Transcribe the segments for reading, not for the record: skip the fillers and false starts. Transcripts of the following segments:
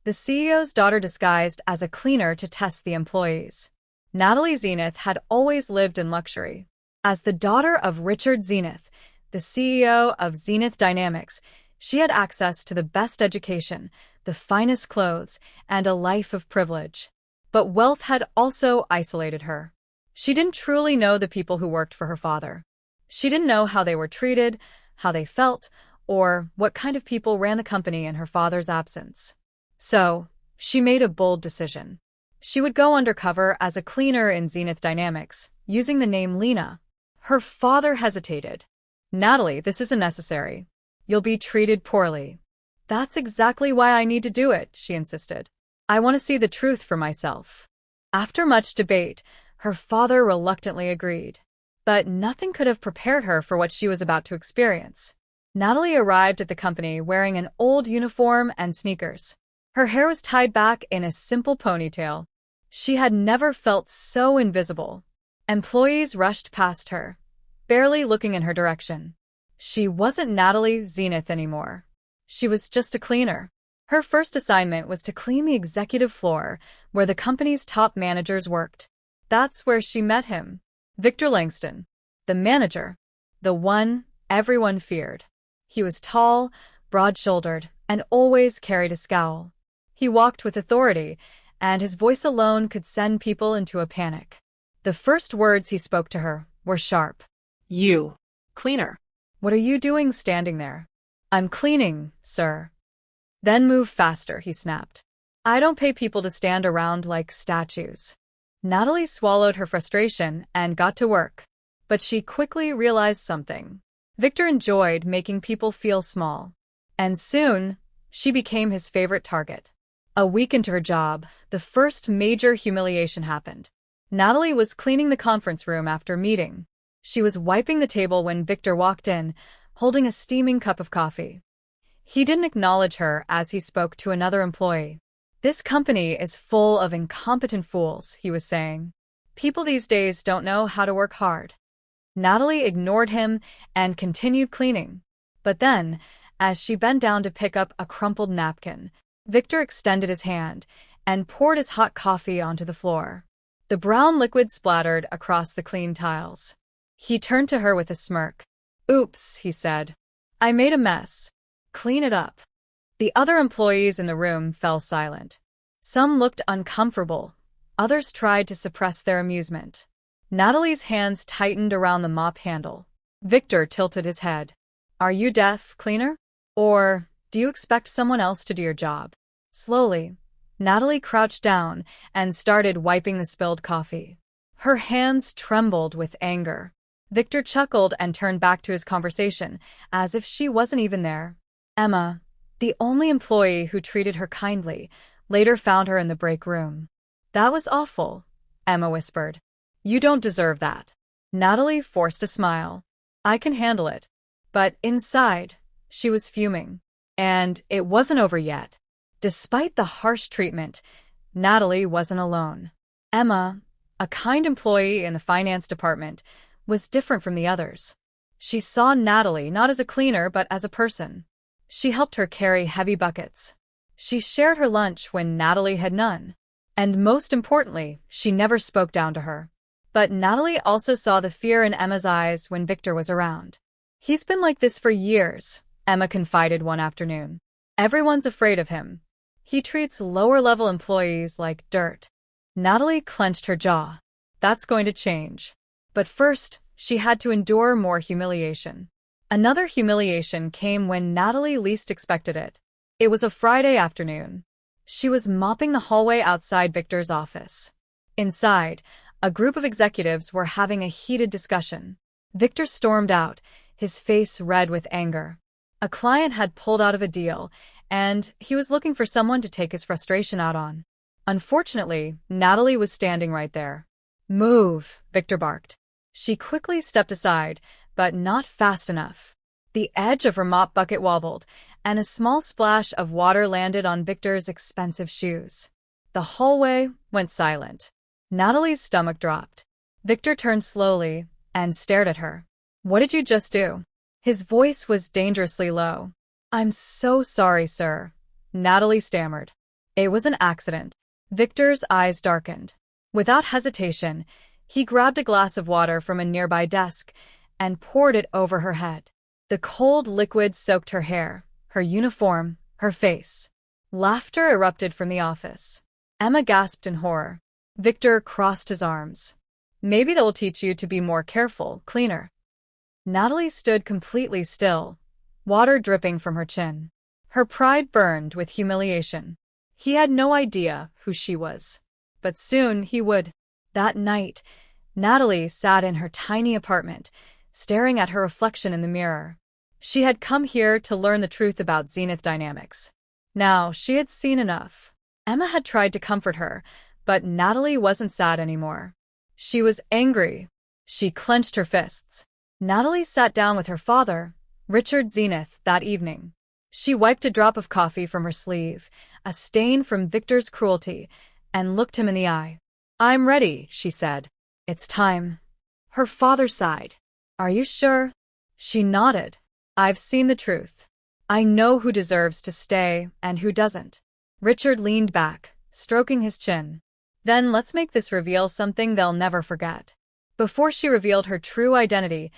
the CEO's daughter disguised as a cleaner to test the employees. Natalie Zenith had always lived in luxury. As the daughter of Richard Zenith, the CEO of Zenith Dynamics, she had access to the best education, the finest clothes, and a life of privilege. But wealth had also isolated her. She didn't truly know the people who worked for her father. She didn't know how they were treated, how they felt, or what kind of people ran the company in her father's absence. So, she made a bold decision. She would go undercover as a cleaner in Zenith Dynamics, using the name Lena. Her father hesitated. "Natalie, this isn't necessary. You'll be treated poorly." "That's exactly why I need to do it," she insisted. "I want to see the truth for myself." After much debate, her father reluctantly agreed. But nothing could have prepared her for what she was about to experience. Natalie arrived at the company wearing an old uniform and sneakers. Her hair was tied back in a simple ponytail. She had never felt so invisible. Employees rushed past her, barely looking in her direction. She wasn't Natalie Zenith anymore. She was just a cleaner. Her first assignment was to clean the executive floor, where the company's top managers worked. That's where she met him. Victor Langston, the manager, the one everyone feared. He was tall, broad-shouldered, and always carried a scowl. He walked with authority, and his voice alone could send people into a panic. The first words he spoke to her were sharp. "You, cleaner. What are you doing standing there?" "I'm cleaning, sir." "Then move faster," he snapped. "I don't pay people to stand around like statues." Natalie swallowed her frustration and got to work. But she quickly realized something. Victor enjoyed making people feel small. And soon, she became his favorite target. A week into her job, the first major humiliation happened. Natalie was cleaning the conference room after meeting. She was wiping the table when Victor walked in, holding a steaming cup of coffee. He didn't acknowledge her as he spoke to another employee. "This company is full of incompetent fools," he was saying. "People these days don't know how to work hard." Natalie ignored him and continued cleaning. But then, as she bent down to pick up a crumpled napkin, Victor extended his hand and poured his hot coffee onto the floor. The brown liquid splattered across the clean tiles. He turned to her with a smirk. "Oops," he said. "I made a mess. Clean it up." The other employees in the room fell silent. Some looked uncomfortable. Others tried to suppress their amusement. Natalie's hands tightened around the mop handle. Victor tilted his head. "Are you deaf, cleaner? Or do you expect someone else to do your job?" Slowly, Natalie crouched down and started wiping the spilled coffee. Her hands trembled with anger. Victor chuckled and turned back to his conversation, as if she wasn't even there. Emma, the only employee who treated her kindly, later found her in the break room. "That was awful," Emma whispered. "You don't deserve that." Natalie forced a smile. "I can handle it." But inside, she was fuming. And it wasn't over yet. Despite the harsh treatment, Natalie wasn't alone. Emma, a kind employee in the finance department, was different from the others. She saw Natalie not as a cleaner but as a person. She helped her carry heavy buckets. She shared her lunch when Natalie had none. And most importantly, she never spoke down to her. But Natalie also saw the fear in Emma's eyes when Victor was around. "He's been like this for years," Emma confided one afternoon. "Everyone's afraid of him. He treats lower-level employees like dirt." Natalie clenched her jaw. That's going to change. But first, she had to endure more humiliation. Another humiliation came when Natalie least expected it. It was a Friday afternoon. She was mopping the hallway outside Victor's office. Inside, a group of executives were having a heated discussion. Victor stormed out, his face red with anger. A client had pulled out of a deal, and he was looking for someone to take his frustration out on. Unfortunately, Natalie was standing right there. "Move," Victor barked. She quickly stepped aside, but not fast enough. The edge of her mop bucket wobbled, and a small splash of water landed on Victor's expensive shoes. The hallway went silent. Natalie's stomach dropped. Victor turned slowly and stared at her. "What did you just do?" His voice was dangerously low. "I'm so sorry, sir," Natalie stammered. It was an accident. Victor's eyes darkened. Without hesitation, he grabbed a glass of water from a nearby desk and poured it over her head. The cold liquid soaked her hair, her uniform, her face. Laughter erupted from the office. Emma gasped in horror. Victor crossed his arms. Maybe that will teach you to be more careful, cleaner. Natalie stood completely still, water dripping from her chin. Her pride burned with humiliation. He had no idea who she was. But soon he would. That night, Natalie sat in her tiny apartment, staring at her reflection in the mirror. She had come here to learn the truth about Zenith Dynamics. Now, she had seen enough. Emma had tried to comfort her, but Natalie wasn't sad anymore. She was angry. She clenched her fists. Natalie sat down with her father, Richard Zenith, that evening. She wiped a drop of coffee from her sleeve, a stain from Victor's cruelty, and looked him in the eye. "I'm ready," she said. "It's time." Her father sighed. "Are you sure?" She nodded. "I've seen the truth. I know who deserves to stay and who doesn't." Richard leaned back, stroking his chin. "Then let's make this reveal something they'll never forget." Before she revealed her true identity,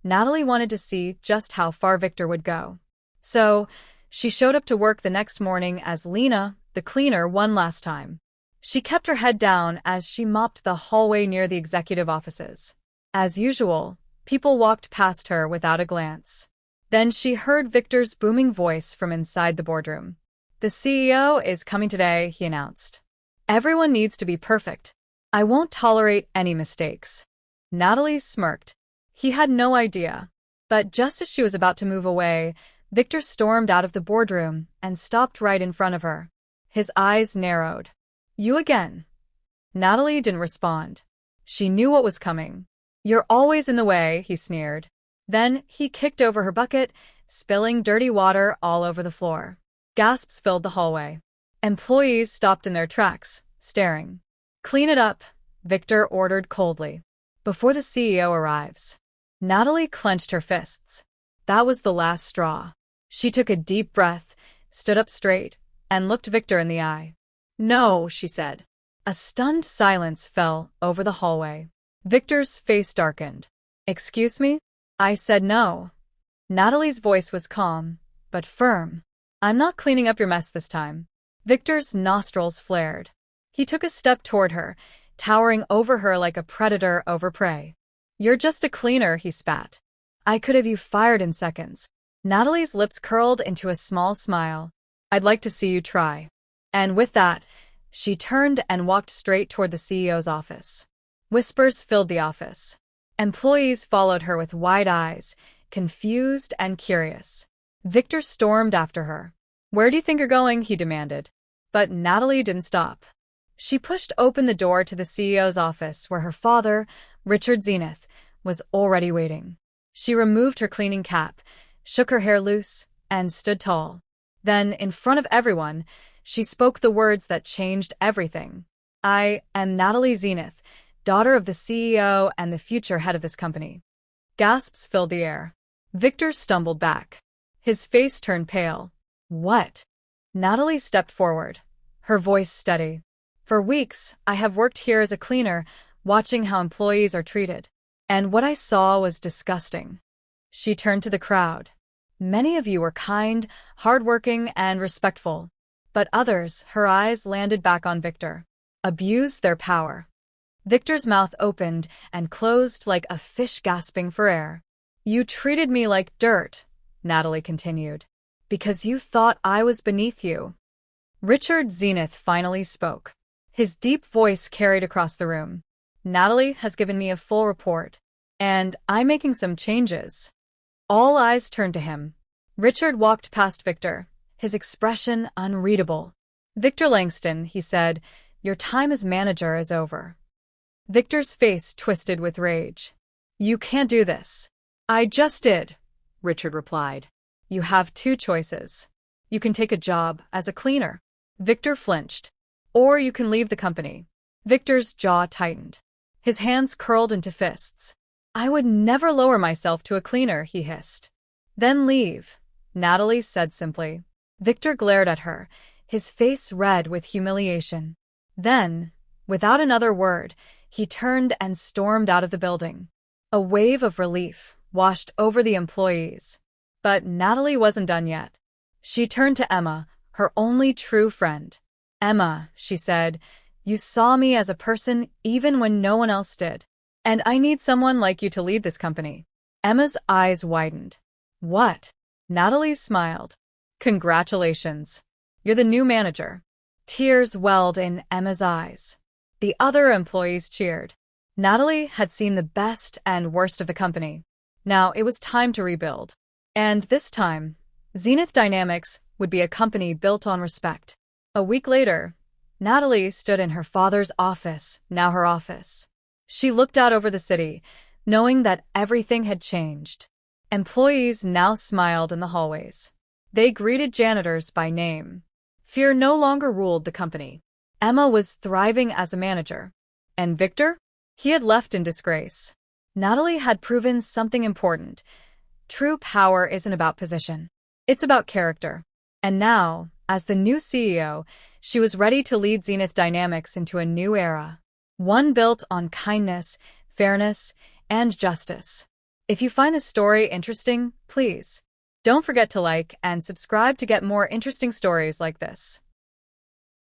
Natalie wanted to see just how far Victor would go. So, she showed up to work the next morning as Lena, the cleaner, one last time. She kept her head down as she mopped the hallway near the executive offices. As usual, people walked past her without a glance. Then she heard Victor's booming voice from inside the boardroom. "The CEO is coming today," he announced. "Everyone needs to be perfect. I won't tolerate any mistakes." Natalie smirked. He had no idea. But just as she was about to move away, Victor stormed out of the boardroom and stopped right in front of her. His eyes narrowed. "You again?" Natalie didn't respond. She knew what was coming. "You're always in the way," he sneered. Then he kicked over her bucket, spilling dirty water all over the floor. Gasps filled the hallway. Employees stopped in their tracks, staring. "Clean it up," Victor ordered coldly, "before the CEO arrives." Natalie clenched her fists. That was the last straw. She took a deep breath, stood up straight, and looked Victor in the eye. "No," she said. A stunned silence fell over the hallway. Victor's face darkened. "Excuse me? I said no." Natalie's voice was calm, but firm. "I'm not cleaning up your mess this time." Victor's nostrils flared. He took a step toward her, towering over her like a predator over prey. "You're just a cleaner," he spat. "I could have you fired in seconds." Natalie's lips curled into a small smile. "I'd like to see you try." And with that, she turned and walked straight toward the CEO's office. Whispers filled the office. Employees followed her with wide eyes, confused and curious. Victor stormed after her. "Where do you think you're going?" he demanded. But Natalie didn't stop. She pushed open the door to the CEO's office where her father, Richard Zenith, was already waiting. She removed her cleaning cap, shook her hair loose, and stood tall. Then, in front of everyone, she spoke the words that changed everything. "I am Natalie Zenith, daughter of the CEO and the future head of this company." Gasps filled the air. Victor stumbled back. His face turned pale. "What?" Natalie stepped forward, her voice steady. "For weeks, I have worked here as a cleaner, watching how employees are treated. And what I saw was disgusting." She turned to the crowd. "Many of you were kind, hardworking, and respectful. But others," her eyes landed back on Victor, "abused their power." Victor's mouth opened and closed like a fish gasping for air. "You treated me like dirt," Natalie continued, "because you thought I was beneath you." Richard Zenith finally spoke. His deep voice carried across the room. "Natalie has given me a full report, and I'm making some changes." All eyes turned to him. Richard walked past Victor, his expression unreadable. "Victor Langston," he said, "your time as manager is over." Victor's face twisted with rage. "You can't do this." "I just did," Richard replied. "You have two choices. You can take a job as a cleaner." Victor flinched. "Or you can leave the company." Victor's jaw tightened. His hands curled into fists. "I would never lower myself to a cleaner," he hissed. "Then leave," Natalie said simply. Victor glared at her, his face red with humiliation. Then, without another word, he turned and stormed out of the building. A wave of relief washed over the employees. But Natalie wasn't done yet. She turned to Emma, her only true friend. "Emma," she said, "you saw me as a person even when no one else did. And I need someone like you to lead this company." Emma's eyes widened. "What?" Natalie smiled. "Congratulations. You're the new manager." Tears welled in Emma's eyes. The other employees cheered. Natalie had seen the best and worst of the company. Now it was time to rebuild. And this time, Zenith Dynamics would be a company built on respect. A week later, Natalie stood in her father's office, now her office. She looked out over the city, knowing that everything had changed. Employees now smiled in the hallways. They greeted janitors by name. Fear no longer ruled the company. Emma was thriving as a manager. And Victor? He had left in disgrace. Natalie had proven something important. True power isn't about position. It's about character. And now, as the new CEO, she was ready to lead Zenith Dynamics into a new era. One built on kindness, fairness, and justice. If you find this story interesting, please don't forget to like and subscribe to get more interesting stories like this.